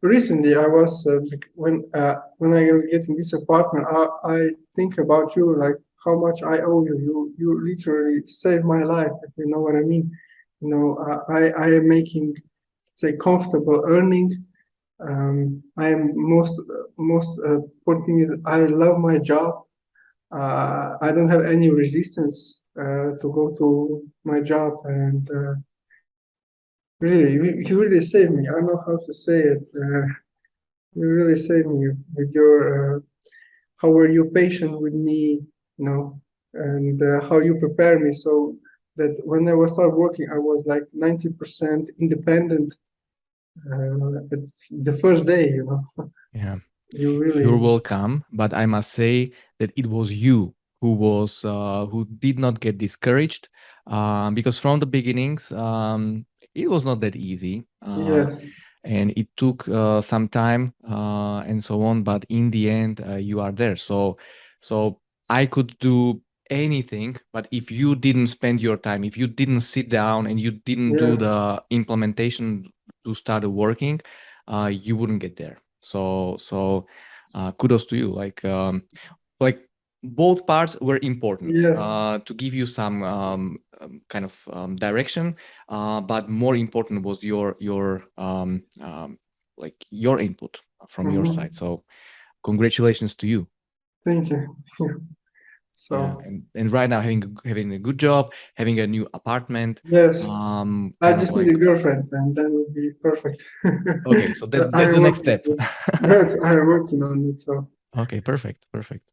recently I was when I was getting this apartment, I think about you, like how much I owe you. You literally saved my life, if you know what I mean. I am making, say, comfortable earning. I am most important thing is I love my job. I don't have any resistance to go to my job, and really, you really saved me. I don't know how to say it. You really saved me with your how were you patient with me, and how you prepare me so that when I was start working, I was like 90% independent at the first day. Yeah. You You're really, welcome, but I must say that it was you who did not get discouraged, because from the beginnings, it was not that easy, yes, and it took some time, and so on. But in the end, you are there. So I could do anything, but if you didn't spend your time, if you didn't sit down and you didn't do yes, the implementation to start working, you wouldn't get there. So kudos to you. Like both parts were important yes, to give you some kind of direction, but more important was like your input from your hmm, side. So congratulations to you. thank you. Yeah, So, and right now having a good job, having a new apartment, yes, I kind of just need a like, girlfriend, and then will be perfect. okay, so that's I the am next working. step. Yes, I am working on it. So. Okay, perfect, perfect.